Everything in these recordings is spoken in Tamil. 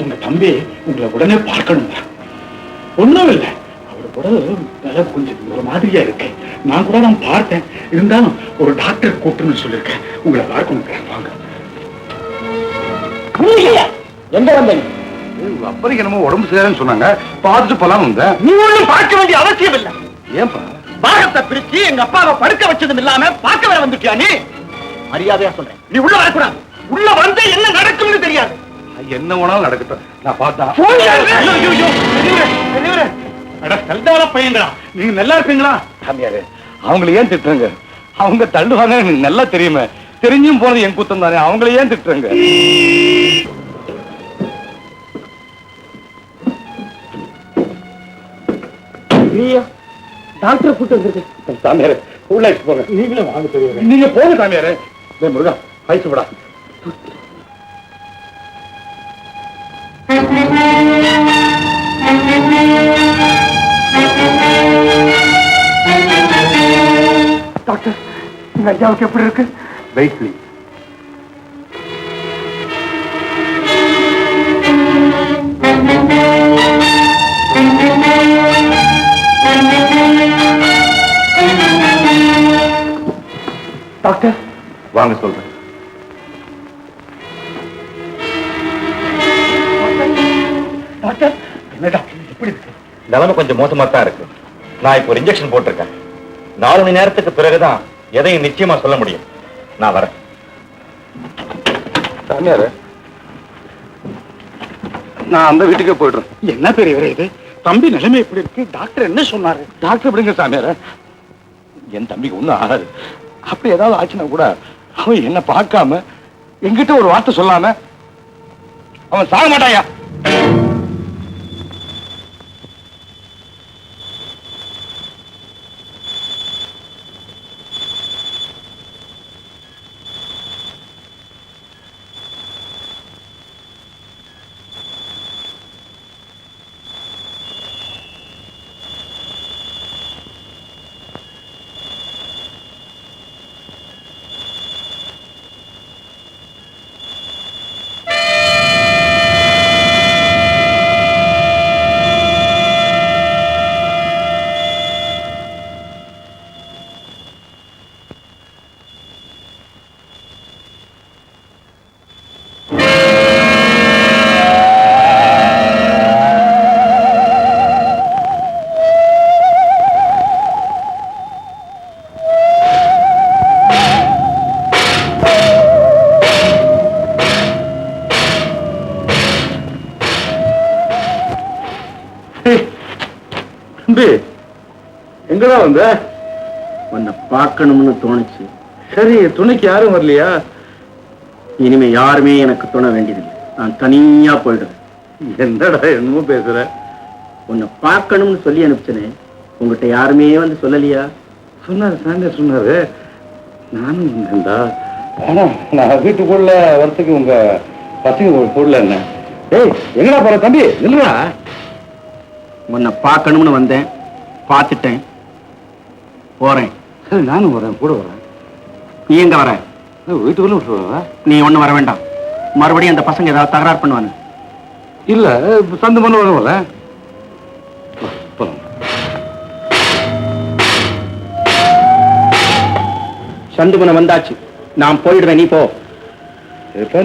உங்க தம்பி உங்களை உடனே பார்க்கணும். ஒண்ணும் இல்லை, அவர் உடல் கொஞ்சம் ஒரு மாதிரியா இருக்கு. நான் கூட நான் பார்த்தேன். இருந்தாலும் ஒரு டாக்டர் கூப்பிட்டுன்னு சொல்லியிருக்கேன். உங்களை பார்க்கணும். வாங்க. எங்க வந்தீங்க? அப்பறைக்கு என்னமோ உடம்பு சரியான்னு சொன்னாங்க, பார்த்துட்டு போலாம் வந்தேன். நீ ஒண்ணும் பார்க்க வேண்டிய அவசியம் இல்லை. ஏன்பா? பாகத்தை பிரிச்சு எங்க அப்பாவை படுக்க வச்சதும் இல்லாம பார்க்க வர வந்துட்டியா நீ? மரியாதையா சொல்றேன், நீ உள்ள வரக்கூடாது. உள்ள வந்து என்ன நடக்கும்னு தெரியாது. என்ன வேணாலும் நடக்கட்டும், நான் பார்த்தா. பையன்டா, நீங்க நல்லா இருப்பீங்களா? சாமியாரு, அவங்களை ஏன் திட்டுறங்க? அவங்க தள்ளுவாங்க, எனக்கு நல்லா தெரியுமே. தெரிஞ்சும் போனது என் குத்தம் தானே, அவங்கள ஏன் திட்டுறங்க? டாக்டர் கூட்டு வந்திருக்கேன். சாமியாரு, உள்ள போங்க. நீங்களும் வாங்க தெரியும். நீங்க போங்க சாமியாரு. முருகா, பைசு விடா. டாக்டர், உங்க ஐயாவுக்கு எப்படி இருக்கு? Wait please. டாக்டர் வாங்க சொல்றேன். டாக்டர், என்ன டாக்டர் எப்படி இருக்கு? நிலைமை கொஞ்சம் மோசமா தான் இருக்கு. நான் இப்போ ஒரு இன்ஜெக்ஷன் போட்டிருக்கேன். 4 மணி நேரத்துக்கு பிறகுதான் எதையும் நிச்சயமா சொல்ல முடியும். நான் வரேன். சாமியாரு, நான் அந்த வீட்டுக்கே போயிடுறேன். என்ன பெரியவரே இது? தம்பி நிலைமை எப்படி இருக்கு? டாக்டர் என்ன சொன்னாரு? டாக்டர் எப்படிங்க சாமியாரு? என் தம்பிக்கு ஒண்ணும் ஆகாது. அப்படி ஏதாவது ஆச்சுன்னா கூட அவன் என்ன பார்க்காம என்கிட்ட ஒரு வார்த்தை சொல்லாம அவன் சாக மாட்டாயா? எங்கடா வந்த? உன்னை பார்க்கணும்னு தோணுச்சு. சரி, துணைக்கு யாரும் வரலையா? இனிமே யாருமே எனக்கு துணை வேண்டியதில்லை. நான் தனியா போயிடுறேன். என்னடா என்னமோ பேசுற? உன்னை பார்க்கணும்னு சொல்லி அனுப்பிச்சனே, உங்ககிட்ட யாருமே வந்து சொல்லலையா? சொன்னாரு, சாமியார் சொன்னாரு. நானும் வந்தேன்டா. ஆனா நான் வீட்டுக்குள்ள வரத்துக்கு உங்க பசங்க போடல. என்ன? ஏய், எங்கடா போற தம்பி? இல்லடா, உன்னை பார்க்கணும்னு வந்தேன், பார்த்துட்டேன், போறேன். சரி, நானும் வரேன், கூட வரேன். நீ எங்க வர? வீட்டுக்குள்ள விட்டுருவா? நீ ஒண்ணு வர வேண்டாம். மறுபடியும் அந்த பசங்க ஏதாவது தகராறு பண்ணுவானு? இல்ல, சந்து பண்ண வரல. சந்துமனை வந்தாச்சு. நான் போயிடுவேன், நீ போ.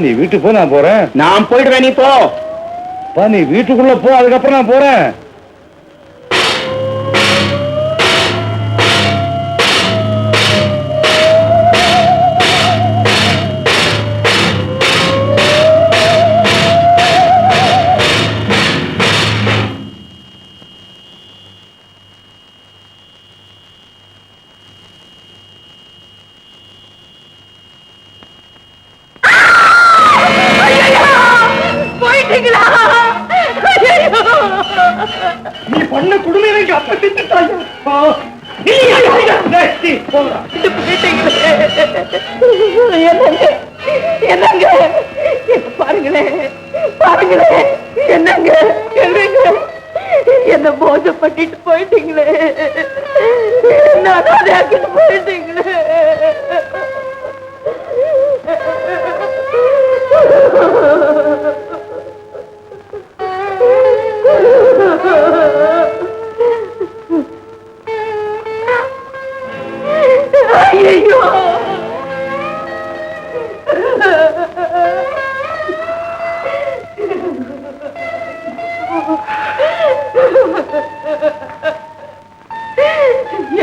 நீ வீட்டுக்கு போ, நான் போறேன். நான் போயிடுவேன், நீ போ. நீ வீட்டுக்குள்ள போ, அதுக்கப்புறம் நான் போறேன். நீ பண்ண குடும்பம் எனக்கு அப்ப திட்டாங்க. என்னங்க பாருங்களேன், பாருங்களேன், என்னங்க என்ன மோசப்பட்டு போயிட்டீங்களே, என்ன அனாதையாக்கிட்டு போயிட்டீங்களே.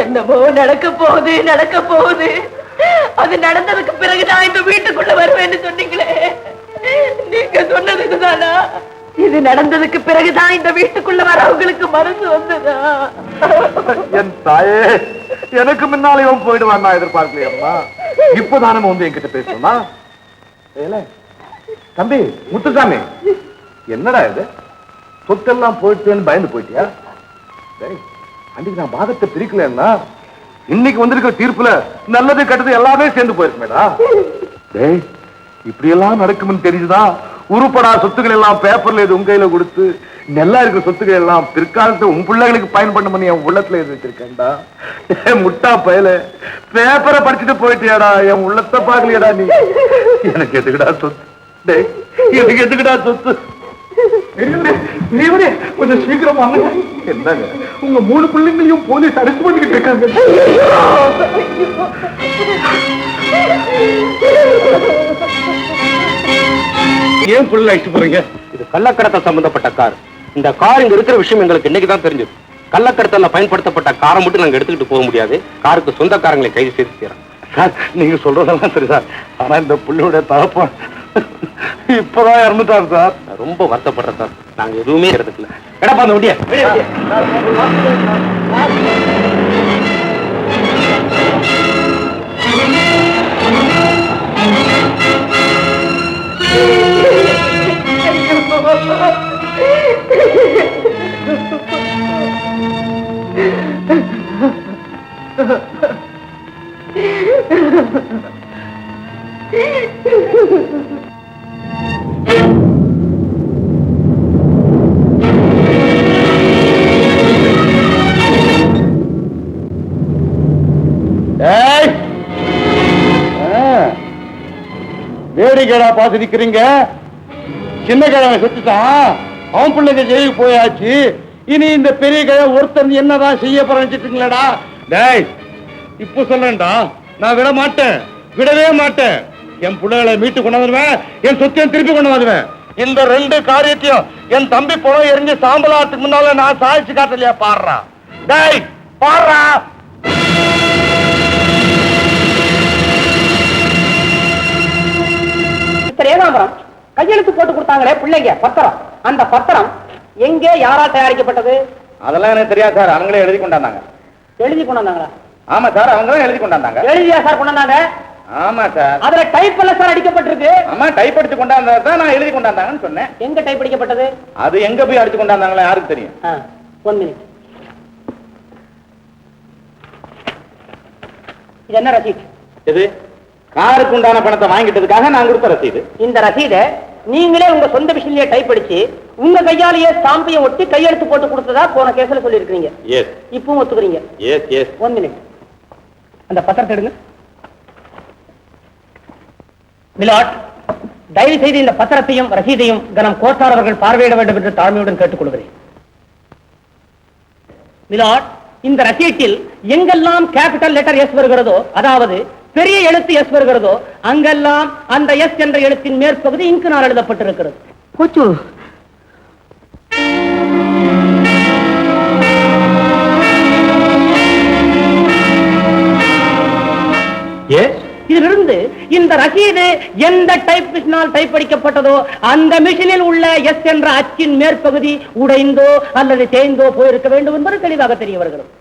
என்னமோ நடக்க போகுது. அது நடந்ததுக்கு பிறகு நான் இந்த வீட்டுக்குள்ள வருவேன்னு சொன்னீங்களே, நீங்க சொன்னதுக்குதானா? இது நடந்ததுக்கு பிறகுதான் இந்த வீட்டுக்குள்ள வரவங்களுக்கு மனசு வந்ததா? என் தாயே, எனக்கு முன்னாலே போயிடுவான் நான் எதிர்பார்க்கலையம்மா. இப்பதானே வந்து என்கிட்ட பேசணுமா? தம்பி முத்துசாமி, என்னடா இது? சொத்தெல்லாம் போயிட்டேன்னு பயந்து போயிட்டியா? அன்னைக்கு நான் பாகத்தை பிரிக்கலன்னா இன்னைக்கு வந்திருக்கிற தீர்ப்புல நல்லது கெட்டது எல்லாமே சேர்ந்து போயிருக்குமேடா. டேய், இப்படி எல்லாம் நடக்கும்னு தெரிஞ்சுதான் உருப்படா சொத்துக்கள் எல்லாம் பேப்பர்ல இது உங்க கையில கொடுத்து நல்லா இருக்கிற சொத்துக்கள் எல்லாம் பிற்காலத்தை உன் பிள்ளைகளுக்கு பயன்படுத்த பண்ணி என் உள்ளத்துல எது வச்சிருக்கேன்டா. முட்டா பயல, பேப்பரை படிச்சுட்டு போயிட்டியாடா, என் உள்ளத்தை பாக்கலையாடா நீ. எனக்கு எதுக்குடா சொத்து? டேய், எனக்கு எதுக்குடா சொத்து? கொஞ்சம் சீக்கிரம் வாங்க. என்னங்க, உங்க 3 பிள்ளைங்களையும் போலீஸ் அரெஸ்ட் பண்ணிக்கிட்டு இருக்காங்க. ஏன் புள்ள அழைச்சு போறீங்க? இது கள்ளக்கடத்தல் சம்பந்தப்பட்ட கார். இந்த கார் இங்க இருக்கிற விஷயம் எங்களுக்கு இன்னைக்குதான் தெரிஞ்சது. கள்ளக்கடத்தல பயன்படுத்தப்பட்ட காரை மட்டும் நாங்க எடுத்துக்கிட்டு போக முடியாது. காருக்கு சொந்தக்காரங்களை கைது செய்து தீரோம். சார், நீங்க சொல்றதெல்லாம் சரி சார். ஆனா இந்த புள்ளியோட தகப்பன் இப்பதான் இறந்துட்டார் சார். ரொம்ப வருத்தப்படுறேன் சார். நாங்க எதுவுமே எடுத்துக்கல. எடப்பா அந்த வண்டிய. வேடிக்கைடா பார்த்து நிக்கிறீங்க. சின்ன கிழமை செத்துட்டான், அவன் பிள்ளைங்க ஜெயிலுக்கு போயாச்சு. இனி இந்த பெரிய கிழமை ஒருத்தன் என்னதான் செய்ய போறேன்னுங்களா? டேய், இப்ப சொல்றேன்டா, நான் விட மாட்டேன், விடவே மாட்டேன். என் பிள்ளைகளை மீட்டு கொண்டு வந்துடுவேன், என் சொத்தையும் திருப்பி கொண்டு வந்துடுவேன். இந்த 2 காரியத்தையும் என் தம்பி புலம் எரிஞ்சு சாம்பலாத்துக்கு முன்னால நான் சாதிச்சு காட்டலையா? பாடுறா டேய், பாடுறா. ஏகாம்பரம், கையெழுத்து போட்டு கொடுத்தாங்களே பிள்ளைங்க பத்திரம், அந்த பத்திரம் எங்கே யாரால் தயாரிக்கப்பட்டது? அதெல்லாம் எனக்கு தெரியாது சார். அவங்களே எழுதி கொண்டாந்தாங்க. எழுதி கொண்டாந்தாங்களா? ஆமா சார், அவங்களும் எழுதி கொண்டாந்தாங்க. எழுதியா சார் கொண்டாந்தாங்க? ஆமா சார். அதுல டைப் எல்லாம் சார் அடிக்கப்பட்டிருக்கு. ஆமா, டைப் அடிச்சு கொண்டாந்ததான் நான் எழுதி கொண்டாந்தாங்கன்னு சொன்னேன். எங்க டைப் அடிக்கப்பட்டது? அது எங்க போய் அடிச்சு கொண்டாந்தாங்களா யாருக்கு தெரியும்? 1 மினிட். இது என்ன ரசீது? இது காருக்கு உண்டான பணத்தை வாங்கிட்டதுக்காக நான் கொடுத்த ரசீது. இந்த ரசீதை நீங்களே உங்க சொந்த மிஷின்லயே டைப் அடிச்சு உங்க கையாலேயே ஸ்டாம்பையும் ஒட்டி கையெழுத்து போட்டு கொடுத்ததா போன கேஸ்ல சொல்லி இருக்கீங்க. எஸ். இப்பவும் ஒத்துக்கிறீங்க? S S. 1 மினிட். அந்த பத்திரத்தை எடுங்க. மிலாட், தயவு செய்து இந்த பத்திரத்தையும் ரசீதையும் கனம் கோட்டார் அவர்கள் பார்வையிட வேண்டும் என்று தாழ்மையுடன் கேட்டுக்கொள்கிறேன். மிலாட், இந்த ரசீட்டில் எங்கெல்லாம் கேபிட்டல் லெட்டர் எஸ் வருகிறதோ, அதாவது பெரிய எழுத்து எஸ் வருகிறதோ, அங்கெல்லாம் அந்த எஸ் என்ற எழுத்தின் மேற்பகுதி இங்கினால் எழுதப்பட்டிருக்கிறது. கொச்சு இதிலிருந்து இந்த ரசீது எந்த டைப் மிஷினால் டைப் அடிக்கப்பட்டதோ அந்த மிஷினில் உள்ள எஸ் என்ற அச்சின் மேற்பகுதி உடைந்தோ அல்லது தேய்ந்தோ போயிருக்க வேண்டும் என்பது தெளிவாக தெரிய வருகிறது.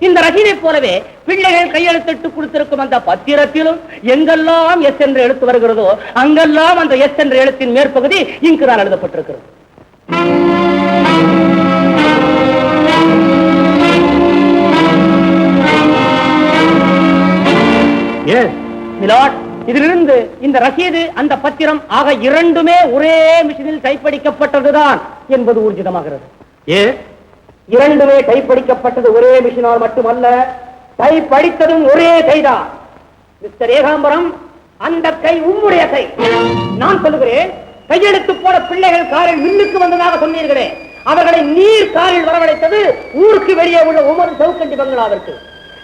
இந்த ரசீதை போலவே பிள்ளைகள் கையெழுத்திட்டு கொடுத்திருக்கும் அந்த பத்திரத்திலும் எங்கெல்லாம் எஸ் என்று எழுத்து வருகிறதோ அங்கெல்லாம் அந்த எஸ் என்ற எழுத்தின் மேற்பகுதி இங்கினால் எழுதப்பட்டிருக்கிறது. இதிலிருந்து இந்த ரசீது அந்த பத்திரம் ஆக இரண்டுமே ஒரே மிஷினில் டைப் அடிக்கப்பட்டதுதான் என்பது ஊர்ஜிதமாகிறது. இரண்டுமே டைப் அடிக்கப்பட்டது ஒரே மிஷினால் மட்டுமல்ல, டைப் அடித்ததும் ஒரே கைதான். மிஸ்டர் ஏகாம்பரம், அந்த கை உம்முடைய கை. நான் சொல்லுகிறேன், கையெழுத்து போட பிள்ளைகள் காரில் மில்லுக்கு வந்ததாக சொன்னீர்களே, அவர்களை நீர் காரில் வரவழைத்தது ஊருக்கு வெளியே உள்ள ஒவ்வொரு சவுக்கண்டி பங்களாவிற்கு.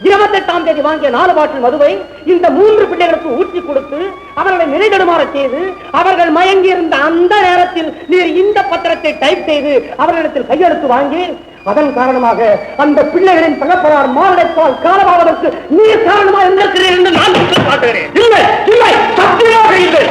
28ஆம் தேதி வாங்கிய 4 பாட்டில் மதுவை இந்த 3 பிள்ளைகளுக்கு ஊற்றி கொடுத்து அவர்களை நிலைதடுமாற செய்து அவர்கள் மயங்கி இருந்த அந்த நேரத்தில் நீர் இந்த பத்திரத்தை டைப் செய்து அவர்களிடத்தில் கையெழுத்து வாங்கி அதன் காரணமாக அந்த பிள்ளைகளின் தகப்பனார் மாரடைப்பால் காலமாவதற்கு நீர் காரணமாக இருந்திருக்கிறீர்கள் என்று நான் குற்றம் சாட்டுகிறேன். இல்லை இல்லை, சத்தியமாக இல்லை.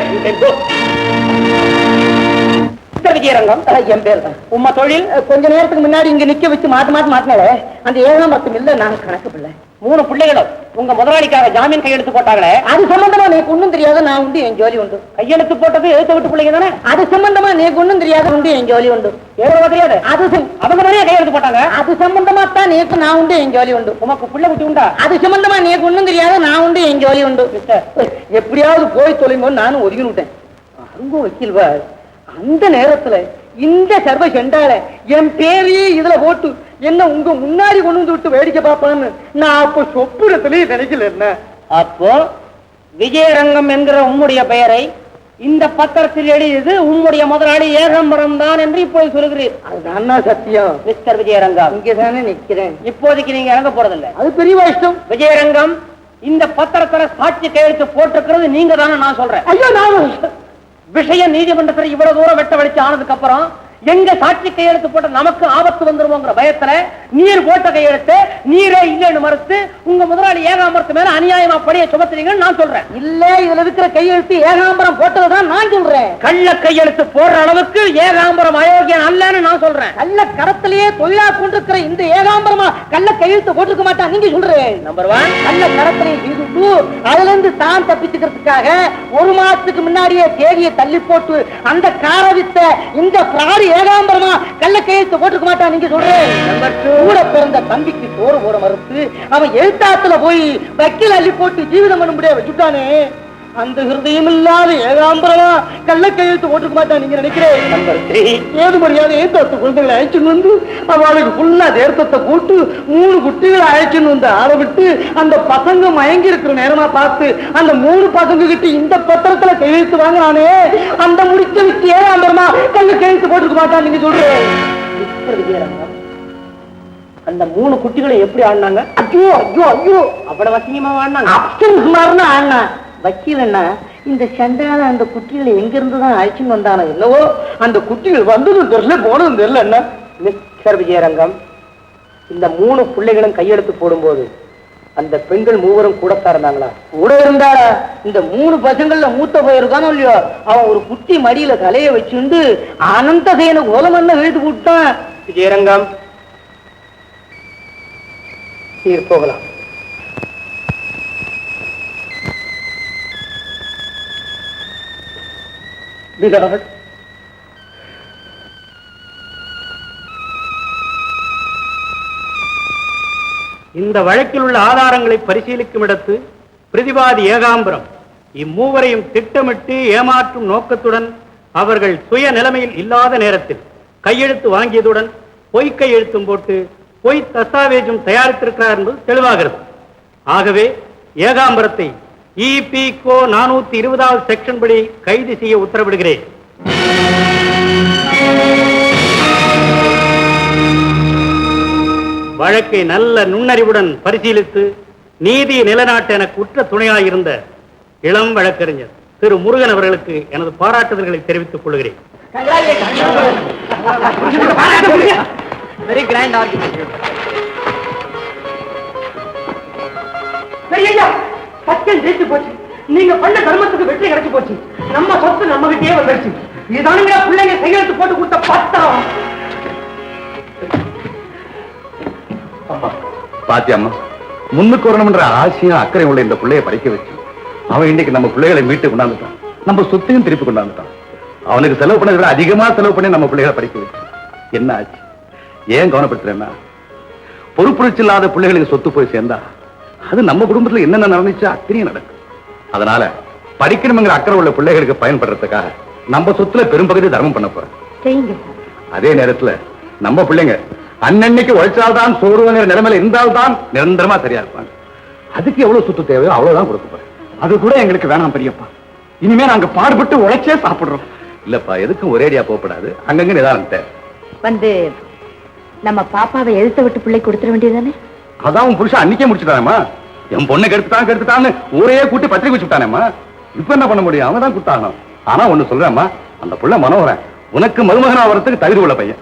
விஜயரங்கம் என் பேர் தான். உம்மா தொழில் கொஞ்ச நேரத்துக்கு முன்னாடி இங்க நிக்க வச்சு மாத்தினாலே அந்த 7ஆம் பக்கம் இல்ல நான் கணக்கு பிள்ளை 3 பிள்ளைகளும் உங்க முதலாளிக்காக ஜாமீன் கையெழுத்து போட்டாங்களே அது சம்பந்தமா நீக்கு ஒண்ணும் தெரியாது நான் உண்டு என் ஜோலி உண்டு. கையெழுத்து போட்டது எழுத்து விட்டு பிள்ளைங்க தானே அது சம்பந்தமா நீக்கு ஒண்ணும் தெரியாது உண்டு என் ஜோலி உண்டு. எவ்வளவு தெரியாது அது அவங்க நிறைய கையெழுத்து போட்டாங்க அது சம்பந்தமா தான் நீக்கு நான் உண்டு என் ஜோலி உண்டு. உமக்கு பிள்ளை குட்டி உண்டா அது சம்பந்தமா நீக்கு ஒண்ணும் தெரியாது நான் உண்டு என் ஜோலி உண்டு. எப்படியாவது போய் தொலைங்கன்னு நானும் ஒதுங்கி விட்டேன். அருங்கோ வக்கீல்வா அந்த நேரத்துல இந்த சர்வ செண்டால என் பேரையே இதுல போட்டு என்ன உங்க முன்னாடி கொண்டு வந்து விட்டு வேடிக்கை பார்ப்பான்னு நான் அப்ப சொப்புரத்திலேயே நினைக்கல. என்ன அப்போ விஜயரங்கம் என்கிற உம்முடைய பெயரை இந்த பத்திரத்தில் எழுதியது உம்முடைய முதலாளி ஏகாம்பரம் தான் என்று இப்போது சொல்கிறீர். அதுதான் சத்தியம். மிஸ்டர் விஜயரங்கம் இங்கதானே நிக்கிறேன். இப்போதைக்கு நீங்க இறங்க போறதில்லை, அது பெரிய இஷ்டம். விஜயரங்கம் இந்த பத்திரத்துல சாட்சி கையெழுத்து போட்டிருக்கிறது நீங்க தானே நான் சொல்றேன். ஐயோ நான் விஷயம் நீதிமன்றத்தில் இவ்வளவு தூரம் வெட்ட வெளிச்சு ஆனதுக்கு அப்புறம் எங்க சாட்சி கையெழுத்து போட்ட நமக்கு ஆபத்து வந்துருவோங்கிற பயத்துல நீர் போட்ட கையெழுத்து நீரே இல்லைன்னு மறுத்து உங்க முதலாளி ஏகாம்பரத்து மேல அநியாயமா படிய சுமத்துறீங்கன்னு நான் சொல்றேன். இல்ல இதுல இருக்கிற கையெழுத்து ஏகாம்பரம் போட்டதுதான் நான் சொல்றேன். கள்ள கையெழுத்து போடுற அளவுக்கு ஏகாம்பரம் அயோக்கியம் அல்லன்னு நான் சொல்றேன். கள்ள கரத்திலேயே தொழிலா கொண்டிருக்கிற இந்த ஏகாம்பரமா கள்ள கையெழுத்து போட்டிருக்க மாட்டான் நீங்க சொல்றேன். நம்பர் 1 கள்ள கரத்திலே செய்துட்டு அதுல இருந்து தான் தப்பிச்சுக்கிறதுக்காக 1 மாசத்துக்கு முன்னாடியே தேதியை தள்ளி போட்டு அந்த காரவித்த இந்த பிராடி ஏகாம்பரமா கள்ள கையெழுத்து போட்டுக்க மாட்டான் நீங்க சொல்றேன். நம்பர் 2 கூட பிறந்த தம்பிக்கு சோறு போட மறுத்து அவன் எழுத்தாத்துல போய் வக்கீல் அள்ளி போட்டு ஜீவிதம் பண்ண முடியாது வச்சுட்டானே அந்த ஹிருதயம் இல்லாத ஏகாம்பரமா கள்ள கையெழுத்து போட்டுக்க மாட்டான் நீங்க நினைக்கிறேன். நம்பர் 3 ஏது மரியாதை ஏத்தத்து குழந்தைகளை அழைச்சுன்னு வந்து அவளுக்கு ஃபுல்லா தேர்த்தத்தை கூட்டு 3 குட்டிகளை அழைச்சுன்னு வந்து ஆட விட்டு அந்த பசங்க மயங்கி இருக்கிற நேரமா பார்த்து அந்த 3 பசங்க கிட்ட இந்த பத்திரத்துல கையெழுத்து வாங்கினானே அந்த முடிச்ச விட்டு ஏகாம்பரமா கள்ள கையெழுத்து போட்டுக்க மாட்டான் நீங்க சொல்றேன். அந்த 3 குட்டிகளை எப்படி ஆடினாங்க? ஐயோ ஐயோ ஐயோ அவ்வளவு வசியமா ஆடினாங்க. அப்சன் சுமார்னு ஆடினா வக்கீல் என்ன இந்த சண்டால அந்த குட்டிகளை எங்க இருந்துதான் அழைச்சுன்னு வந்தானோ என்னவோ அந்த குட்டிகள் வந்ததும் தெரியல போனதும் தெரியல. என்ன மிஸ்டர் விஜயரங்கம் இந்த 3 பிள்ளைகளும் கையெழுத்து போடும்போது அந்த பெண்கள் 3 கூடத்தான் இருந்தாங்களா? கூட இருந்தாளா? இந்த 3 பசங்கள்ல மூத்த போயிருக்கானோ இல்லையோ அவன் ஒரு குட்டி மடியில தலையை வச்சுண்டு அனந்த சேன கோலமண்ண எழுத்து போட்டான். விஜயரங்கம் நீர் போகலாம். இந்த வழக்கில் உள்ள ஆதாரங்களை பரிசீலிக்கும் இடத்து பிரதிவாதி ஏகாம்பரம் இம்மூவரையும் திட்டமிட்டு ஏமாற்றும் நோக்கத்துடன் அவர்கள் சுய நிலைமையில் இல்லாத நேரத்தில் கையெழுத்து வாங்கியதுடன் பொய் கையெழுத்தும் போட்டு பொய் தஸ்தாவேஜும் தயாரித்திருக்கிறார் என்பது தெளிவாகிறது. ஆகவே ஏகாம்பரத்தை EPCO 420 செக்ஷன் படி கைது செய்ய உத்தரவிடுகிறேன். வழக்கை நல்ல நுண்ணறிவுடன் பரிசீலித்து நீதியை நிலைநாட்ட எனக்கு உற்ற துணையாயிருந்த இளம் வழக்கறிஞர் திரு முருகன் அவர்களுக்கு எனது பாராட்டுதல்களை தெரிவித்துக் கொள்கிறேன். Very grand argument. சத்தியம் ஜெயிச்சு போச்சு. நீங்க பண்ண தர்மத்துக்கு வெற்றி கிடைச்சு போச்சு. நம்ம சொத்து நம்ம கிட்டே வந்துருச்சு. இதுதானுங்க பிள்ளைங்க கையெழுத்து போட்டு கொடுத்த பத்திரம். பாத்தியம்மா முன்னுக்கு வரணும்ன்ற ஆசையும் அக்கறை உள்ள இந்த பிள்ளைய படிக்க வச்சு அவன் இன்னைக்கு நம்ம பிள்ளைகளை மீட்டு கொண்டாந்துட்டான். நம்ம சொத்தையும் திருப்பி கொண்டாந்துட்டான். அவனுக்கு செலவு பண்ணதை விட அதிகமா செலவு பண்ணி நம்ம பிள்ளைகளை படிக்க வச்சு என்ன ஆச்சு? ஏன் கவனப்படுத்துறேன்னா பொறுப்புணர்ச்சி இல்லாத பிள்ளைகளுக்கு சொத்து போய் சேர்ந்தா அது நம்ம குடும்பத்துல என்னென்ன நடந்துச்சோ அத்தனையும் நடக்கும். அதனால படிக்கணுங்கிற அக்கறை உள்ள பிள்ளைகளுக்கு பயன்படுறதுக்காக நம்ம சொத்துல பெரும்பகுதி தர்மம் பண்ண போறோம். அதே நேரத்துல நம்ம பிள்ளைங்க அன்னன்னைக்கு உழைச்சால்தான் சோறுங்கிற நிலைமையில இருந்தால்தான் நிரந்தரமா சரியா இருப்பாங்க. அதுக்கு எவ்வளவு சொத்து தேவையோ அவ்வளவுதான் கொடுக்க போறேன். அது கூட எங்களுக்கு வேணாம் பெரியப்பா. இனிமே நாங்க பாடுபட்டு உழைச்சே சாப்பிடுறோம். இல்லப்பா எதுக்கும் ஒரேடியா போகப்படாது. அங்கங்க நிதானம் தேவை. வந்து நம்ம பாப்பாவை எழுத்த விட்டு பிள்ளை கொடுத்துட வேண்டியதானே? அதான் உன் புருஷன் அன்னைக்கே முடிச்சுட்டானேம்மா. என் பொண்ணை கெடுத்துட்டான்னு ஊரையே கூட்டி பத்திரிக்கை வச்சுட்டானேம்மா. இப்ப என்ன பண்ண முடியும்? அவன் தான் கொடுத்தாகணும். ஆனா ஒண்ணு சொல்றேம்மா, அந்த புள்ள மனோகரன் உனக்கு மருமகனா வரத்துக்கு தகுதி உள்ள பையன்.